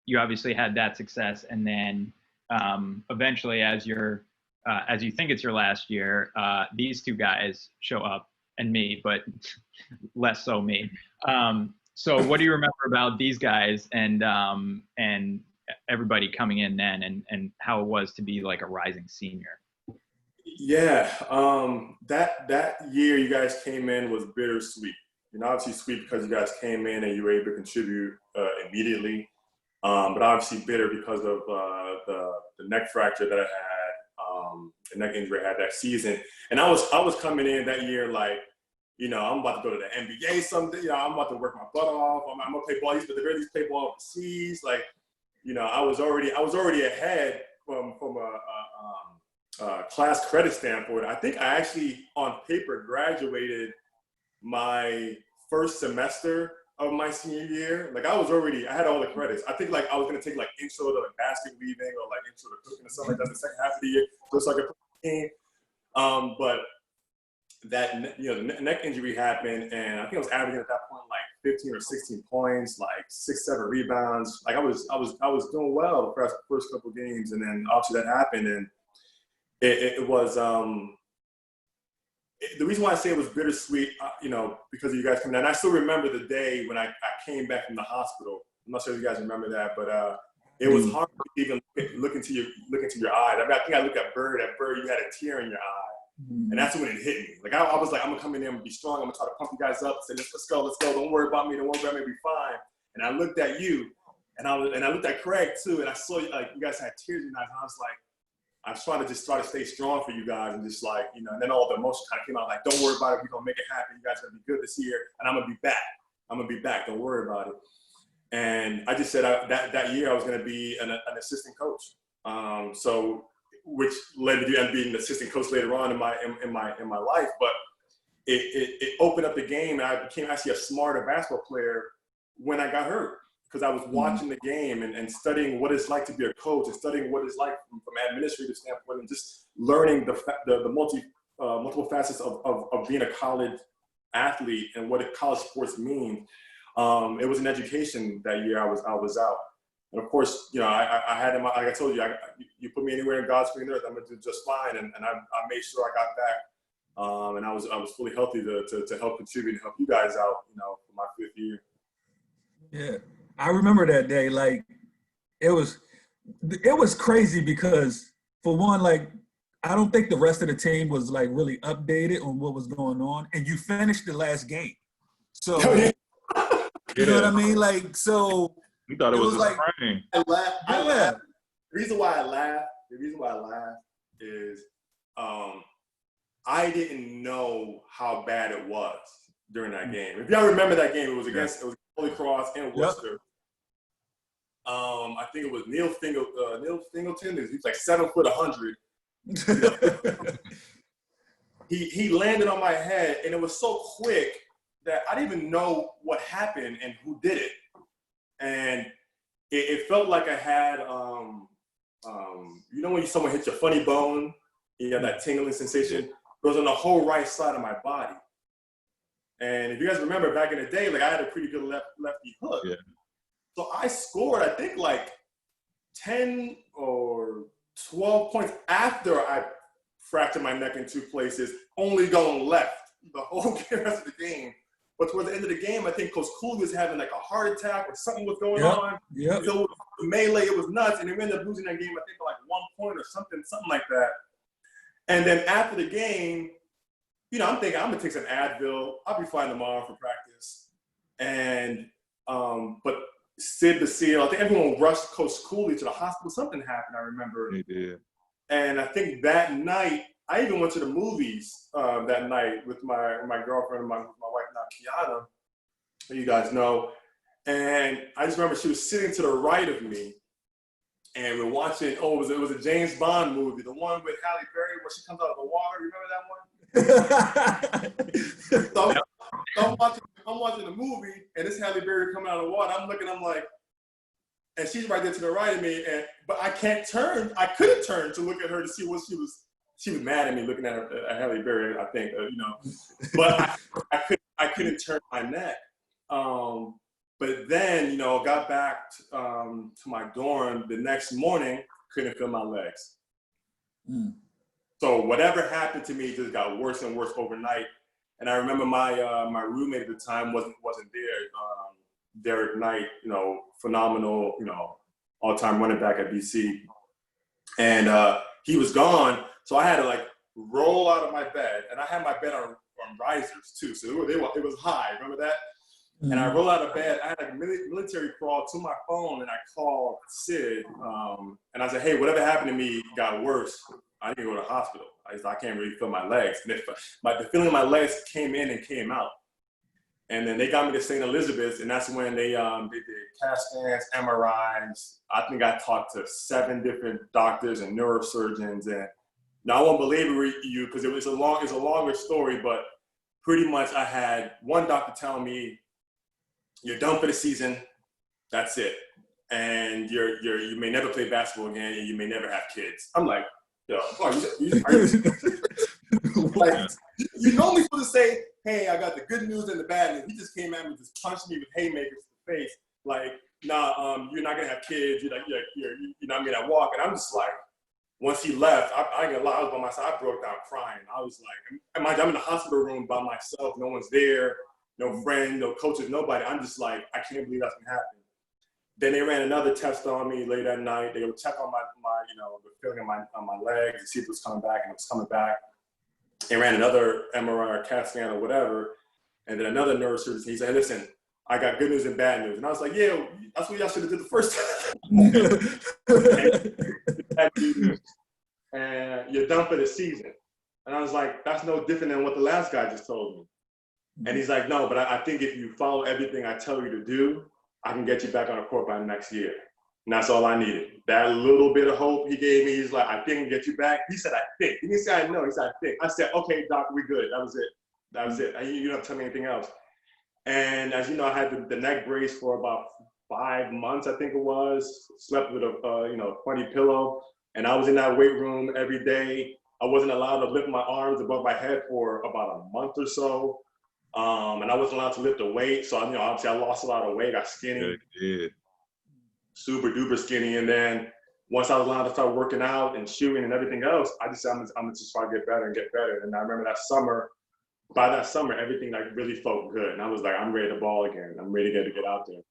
you obviously had that success, and then eventually, as you think it's your last year, these two guys show up, and me, but less so me. So what do you remember about these guys and everybody coming in then, and how it was to be like a rising senior? Yeah, that year you guys came in was bittersweet. Obviously sweet because you guys came in and you were able to contribute immediately, but obviously bitter because of the neck fracture that I had, the neck injury I had that season. And I was coming in that year like, I'm about to go to the NBA someday. I'm about to work my butt off. I'm gonna play ball. I used to very least play ball overseas. Like, I was already ahead from a class credit standpoint. I think I actually, on paper, graduated my first semester of my senior year. Like I had all the credits. I think like I was gonna take like intro to like basket weaving or like intro to cooking or something like that the second half of the year, just so I could play the game. But that the neck injury happened, and I think I was averaging at that point like 15 or 16 points, like 6-7 rebounds. Like I was doing well the first couple of games, and then obviously that happened, and it was the reason why I say it was bittersweet, because of you guys coming down. And I still remember the day when I came back from the hospital. I'm not sure if you guys remember that, but it was hard to even look into your eyes. I think I looked at Bird. At Bird, you had a tear in your eye. And that's when it hit me. Like I was like, I'm gonna come in there and be strong. I'm gonna try to pump you guys up. Say, let's go. Don't worry about me. Don't worry about me. Be fine. And I looked at you, and I looked at Craig too, and I saw like you guys had tears in your eyes. And I was like, I was trying to stay strong for you guys, and just like and then all the emotion kind of came out. Like, don't worry about it. We're gonna make it happen. You guys are gonna be good this year, and I'm gonna be back. Don't worry about it. And I just said that year I was gonna be an assistant coach. Which led to me being an assistant coach later on in my life, but it opened up the game, and I became actually a smarter basketball player when I got hurt, because I was watching the game and studying what it's like to be a coach, and studying what it's like from an administrative standpoint, and just learning the multiple facets of being a college athlete and what college sports mean. It was an education that year I was out. And of course, I had like I told you, you put me anywhere in God's green earth, I'm gonna do just fine. And I made sure I got back, and I was fully healthy to help contribute and help you guys out, for my 5th year. Yeah, I remember that day. Like, it was crazy because, for one, like, I don't think the rest of the team was like really updated on what was going on, and you finished the last game, so you know what I mean. Like, so. You thought it was a like, spring. I laughed. The reason why I laughed is I didn't know how bad it was during that game. If y'all remember that game, it was Holy Cross and Worcester. I think it was Neil Fingleton. He's like 7 foot 100. He landed on my head, and it was so quick that I didn't even know what happened and who did it. And it felt like I had, when someone hits your funny bone, you have that tingling sensation. It was on the whole right side of my body. And if you guys remember back in the day, like I had a pretty good lefty hook. Yeah. So I scored, I think like 10 or 12 points after I fractured my neck in 2 places, only going left the whole rest of the game. But towards the end of the game, I think Coach Cooley was having like a heart attack or something was going on. Yeah. So it was melee, it was nuts. And they ended up losing that game, I think, by like 1 point or something like that. And then after the game, I'm thinking I'm gonna take some Advil. I'll be fine tomorrow for practice. And but Sid Basile, I think everyone rushed Coach Cooley to the hospital. Something happened, I remember. He did. And I think that night, I even went to the movies that night with my girlfriend and my wife now, Kiana, who you guys know. And I just remember she was sitting to the right of me, and we're watching. It was a James Bond movie, the one with Halle Berry where she comes out of the water. Remember that one? So I'm watching the movie, and this Halle Berry coming out of the water. I'm looking, I'm like, and she's right there to the right of me, but I can't turn. I couldn't turn to look at her to see what she was. She was mad at me looking at her, at Halle Berry, I think, but I couldn't turn my neck. But then, you know, got back to my dorm the next morning, couldn't feel my legs. Mm. So whatever happened to me just got worse and worse overnight. And I remember my roommate at the time wasn't there. Derek Knight, you know, phenomenal, you know, all-time running back at BC, and he was gone. So I had to like roll out of my bed, and I had my bed on risers too, so it was high. Remember that? Mm-hmm. And I rolled out of bed. I had a military crawl to my phone, and I called Sid, and I said, "Hey, whatever happened to me got worse. I need to go to the hospital. I can't really feel my legs." And the feeling of my legs came in and came out. And then they got me to St. Elizabeth's, and that's when they did CAT scans, MRIs. I think I talked to 7 different doctors and neurosurgeons. And now I won't belabor you because it's a longer story, but pretty much I had one doctor tell me, "You're done for the season. That's it, and you may never play basketball again, and you may never have kids." I'm like, "Yo, like, you normally supposed to say, 'Hey, I got the good news and the bad news.' He just came at me, just punched me with haymakers in the face, like, 'Nah, you're not gonna have kids. You're not gonna walk.'" And I'm just like, once he left, I ain't gonna lie, I was by myself. I broke down crying. I was like, I'm in the hospital room by myself. No one's there, no friend, no coaches, nobody. I'm just like, I can't believe that's gonna happen. Then they ran another test on me late at night. They would check on my the feeling on my legs to see if it was coming back, and it was coming back. They ran another MRI or CAT scan or whatever, and then another neurosurgeon. He said, "Listen, I got good news and bad news." And I was like, "Yeah, that's what y'all should have did the first time." And you're done for the season. And I was like, that's no different than what the last guy just told me. And he's like, "No, but I think if you follow everything I tell you to do, I can get you back on the court by next year." And that's all I needed. That little bit of hope he gave me. He's like, "I think I can get you back." He said, "I think." He didn't say I know. He said, "I think." I said, "Okay, doc, we're good." That was it. That was it. You don't have to tell me anything else. And as you know, I had the neck brace for about 5 months, I think it was. Slept with a funny pillow. And I was in that weight room every day. I wasn't allowed to lift my arms above my head for about a month or so. And I wasn't allowed to lift a weight. So, obviously I lost a lot of weight, got skinny. Yeah. Super duper skinny. And then once I was allowed to start working out and shooting and everything else, I just said, I'm gonna just try to get better and get better. And I remember by that summer, everything like really felt good. And I was like, I'm ready to ball again. I'm ready to get out there.